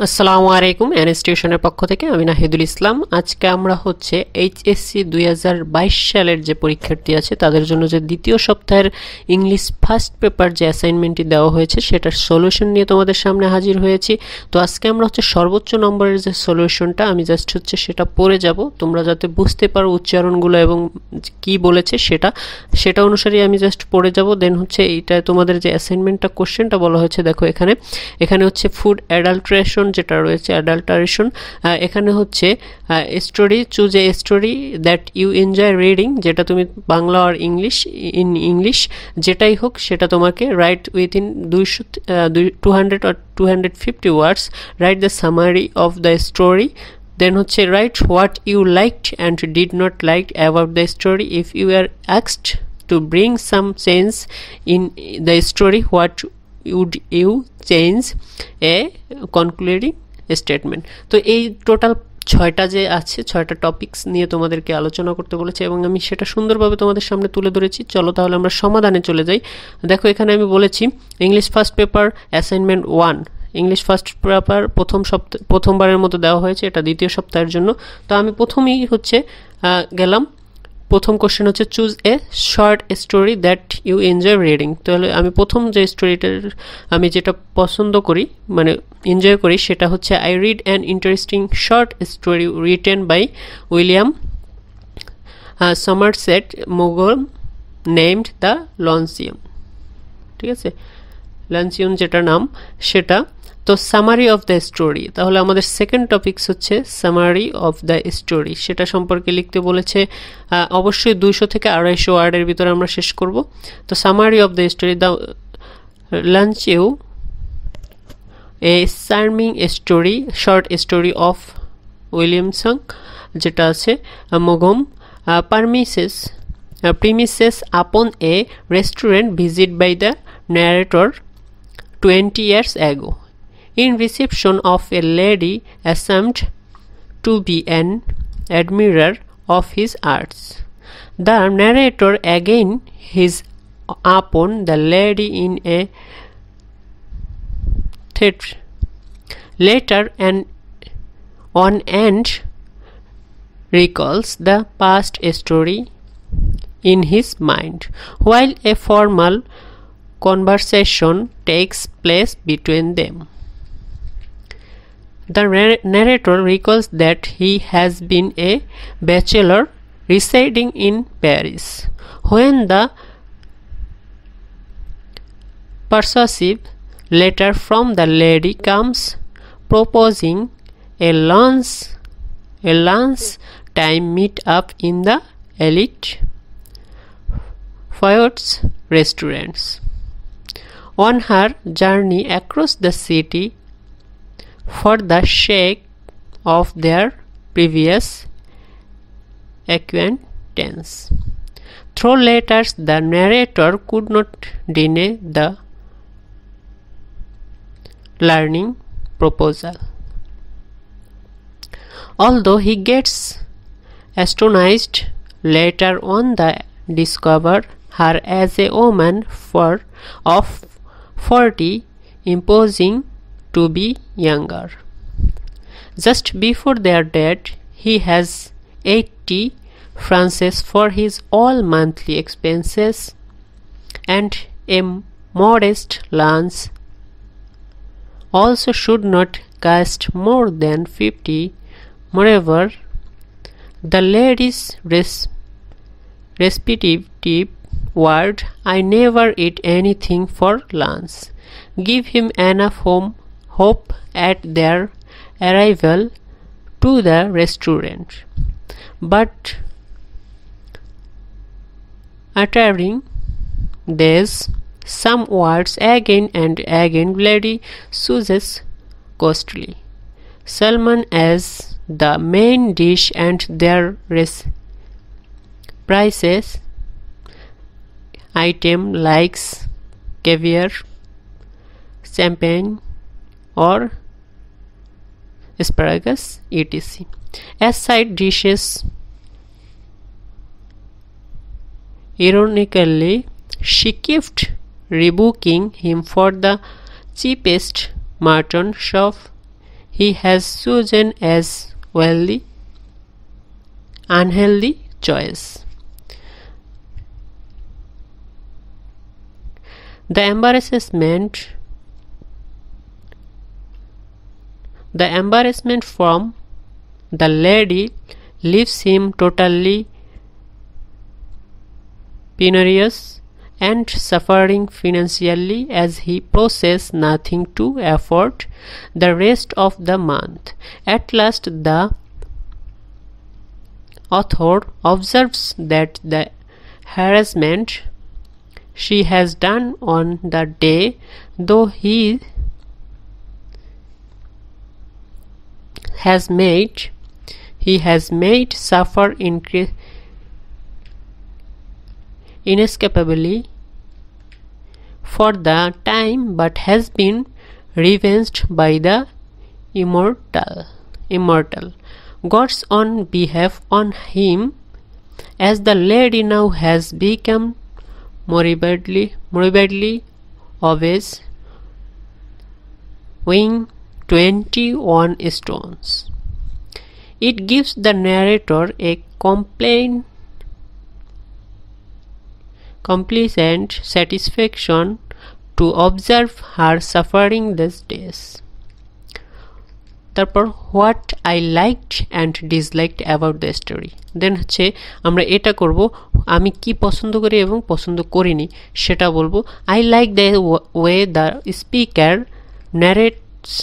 আসসালামু আলাইকুম ইনস্টিটিউশনের পক্ষ থেকে আমি নাহিদুল ইসলাম। আজকে আমরা হচ্ছে এইচএসসি 2022 সালের যে পরীক্ষার্থী আছে তাদের জন্য যে দ্বিতীয় সপ্তাহের ইংলিশ ফার্স্ট পেপার যে অ্যাসাইনমেন্টটি দেওয়া হয়েছে সেটার সলিউশন নিয়ে তোমাদের সামনে হাজির হয়েছি। তো আজকে আমরা হচ্ছে সর্বোচ্চ নম্বরের যে সলিউশনটা আমি জাস্ট হচ্ছে সেটা পড়ে যাব, তোমরা যাতে বুঝতে পারো উচ্চারণগুলো এবং কি বলেছে সেটা অনুসারে আমি জাস্ট পড়ে যাব। দেন হচ্ছে এইটা তোমাদের যে অ্যাসাইনমেন্টটা কোশ্চেনটা বলা হয়েছে, দেখো এখানে হচ্ছে ফুড অ্যাডাল্টারেশন যেটা রয়েছে অ্যাডাল্টারেশন, এখানে হচ্ছে story, choose a story that you enjoy reading, যেটা তুমি বাংলা আর ইংলিশ যেটাই হোক সেটা তোমাকে write within 200 or 250 words, write the summary of the story. Then হচ্ছে write what you liked and did not like about the story. If you are asked to bring some change in the story, what would you change? A concluding statement. তো এই total 6টা যে আছে 6টা topics নিয়ে তোমাদেরকে আলোচনা করতে বলেছে এবং আমি সেটা সুন্দরভাবে তোমাদের সামনে তুলে ধরেছি। চলো তাহলে আমরা সমাধানে চলে যাই। দেখো এখানে আমি বলেছি English first paper assignment 1, English first paper প্রথমবারের মতো দেওয়া হয়েছে, এটা দ্বিতীয় সপ্তাহের জন্য। তো আমি প্রথমেই হচ্ছে গেলাম, প্রথম কোশ্চেন হচ্ছে choose a short story that you enjoy reading. তাহলে আমি প্রথম যে স্টোরিটার আমি যেটা পছন্দ করি মানে এনজয় করি সেটা হচ্ছে I read an interesting short story written by William Somerset মোগম নেমড দ্য লঞ্চিয়ন। ঠিক আছে, লঞ্চিয়ন যেটা নাম সেটা। তো সামারি অফ দ্য স্টোরি, তাহলে আমাদের সেকেন্ড টপিকস হচ্ছে সামারি অফ দ্য স্টোরি, সেটা সম্পর্কে লিখতে বলেছে। অবশ্যই 200 থেকে 250 ওয়ার্ডের ভিতরে আমরা শেষ করব। তো summary of the story, the luncheon a charming story short story of Williamson যেটা আছে মোগম premises upon a restaurant visit by the narrator 20 years ago. In reception of a lady assumed to be an admirer of his arts. The narrator again his upon the lady in a theatre. Later and recalls the past story in his mind, while a formal conversation takes place between them. The narrator recalls that he has been a bachelor residing in Paris when the persuasive letter from the lady comes proposing a lunch-time meet-up in the elite Fayotte's restaurants. On her journey across the city for the sake of their previous acquaintance. Through letters, the narrator could not deny the learning proposal. Although he gets astonished later on to discover her as a woman of 40, imposing to be younger. Just before their death, he has 80 francs for his all monthly expenses and a modest lunch also should not cost more than 50. Moreover, the lady's respective word, I never eat anything for lunch, give him enough hope at their arrival to the restaurant. But uttering these some words again and again, lady chooses costly salmon as the main dish and their prices item likes caviar, champagne or asparagus etc. As side dishes, ironically, she kept rebuking him for the cheapest mutton shop he has chosen as unhealthy choice. The embarrassment from the lady leaves him totally penurious and suffering financially as he possesses nothing to afford the rest of the month. At last the author observes that the harassment she has done on the day, though he has made suffer inescapably for the time, but has been revenged by the immortal God's own behalf on him, as the lady now has become moribundly obese, weighing 21 stones. It gives the narrator a complacent satisfaction to observe her suffering these days. তারপর what I liked and disliked about the story. Then হচ্ছে আমরা এটা করব আমি কি পছন্দ করি এবং পছন্দ করিনি সেটা বলবো। I like the way the speaker ন্যারেটস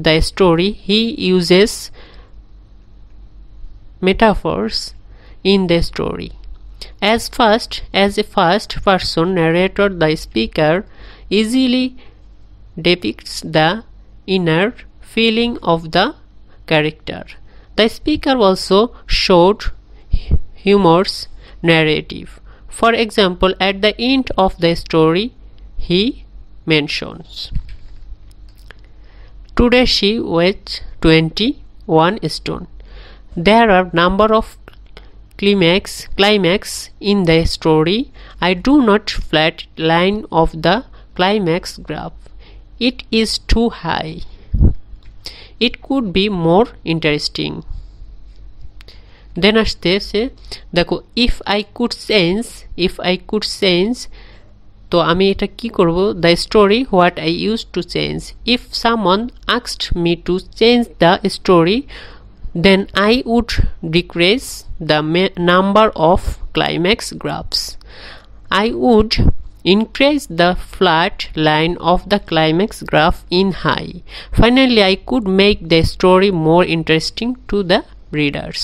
the story, he uses metaphors in the story. As a first person narrator, the speaker easily depicts the inner feeling of the character. The speaker also showed humorous narrative. For example, at the end of the story, he mentions, "Today she weighs 21 stone." There are number of climax in the story. I do not flat line of the climax graph. It is too high. It could be more interesting. Then আসতেছে দেখো, if I could change তো আমি এটা কি করব, the story what I used to change. If someone asked me to change the story, then I would decrease the number of climax graphs. I would increase the flat line of the climax graph in high. Finally, I could make the story more interesting to the readers.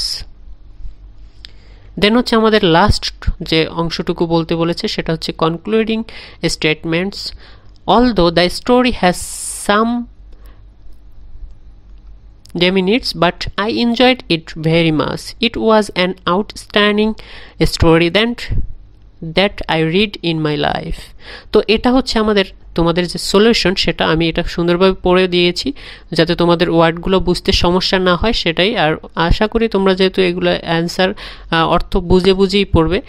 Then হচ্ছে আমাদের last যে অংশটুকু বলতে বলেছে সেটা হচ্ছে concluding statements. Although the story has some demerits, but I enjoyed it very much. It was an outstanding story that I read in my life. তো এটা হচ্ছে তোমাদের যে সলিউশন সেটা আমি এটা সুন্দরভাবে পড়ে দিয়েছি যাতে তোমাদের ওয়ার্ডগুলো বুঝতে সমস্যা না হয় সেটাই। আর আশা করি তোমরা যেহেতু এগুলো অ্যান্সার অর্থ বুঝেই পড়বে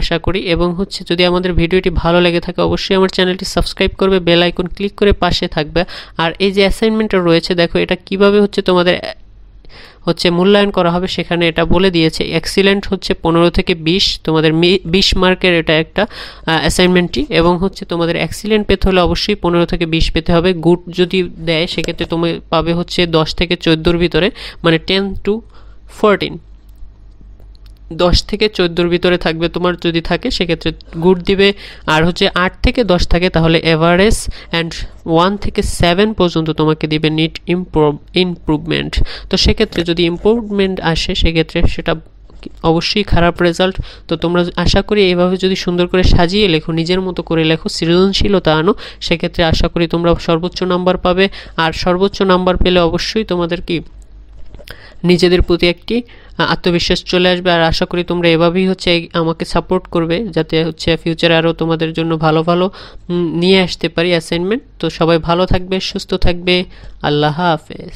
আশা করি। এবং হচ্ছে যদি আমাদের ভিডিওটি ভালো লেগে থাকে অবশ্যই আমার চ্যানেলটি সাবস্ক্রাইব করবে, বেল আইকন ক্লিক করে পাশে থাকবে। আর এই যে অ্যাসাইনমেন্টটা রয়েছে দেখো এটা কিভাবে হচ্ছে তোমাদের হচ্ছে মূল্যায়ন করা হবে সেখানে এটা বলে দিয়েছে। এক্সিলেন্ট হচ্ছে 15 থেকে 20, তোমাদের 20 মার্কের এটা একটা অ্যাসাইনমেন্টটি। এবং হচ্ছে তোমাদের এক্সিলেন্ট পেতে হলে অবশ্যই 15 থেকে 20 পেতে হবে। গুড যদি দেয় সেক্ষেত্রে তুমি পাবে হচ্ছে 10 থেকে 14 ভিতরে, মানে 10 to 14, 10 থেকে 14 ভিতরে থাকবে তোমার যদি থাকে সেক্ষেত্রে গুড দিবে। আর হচ্ছে 8 থেকে 10 থাকে তাহলে এভারেজ, অ্যান্ড 1 থেকে 7 পর্যন্ত তোমাকে দিবে নিড ইমপ্রুভমেন্ট। তো সেক্ষেত্রে যদি ইমপ্রুভমেন্ট আসে সেক্ষেত্রে সেটা অবশ্যই খারাপ রেজাল্ট। তো তোমরা আশা করি এইভাবে যদি সুন্দর করে সাজিয়ে লেখো, নিজের মতো করে লেখো, সৃজনশীলতা আনো, সেক্ষেত্রে আশা করি তোমরা সর্বোচ্চ নাম্বার পাবে। আর সর্বোচ্চ নাম্বার পেলে অবশ্যই তোমাদের কি নিজেদের প্রতি একটি আত্মবিশ্বাস চলে আসবে। আর আশা করি তোমরা এভাবেই হচ্ছে আমাকে সাপোর্ট করবে যাতে হচ্ছে ফিউচারে আরও তোমাদের জন্য ভালো ভালো নিয়ে আসতে পারি অ্যাসাইনমেন্ট। তো সবাই ভালো থাকবে, সুস্থ থাকবে, আল্লাহ হাফেজ।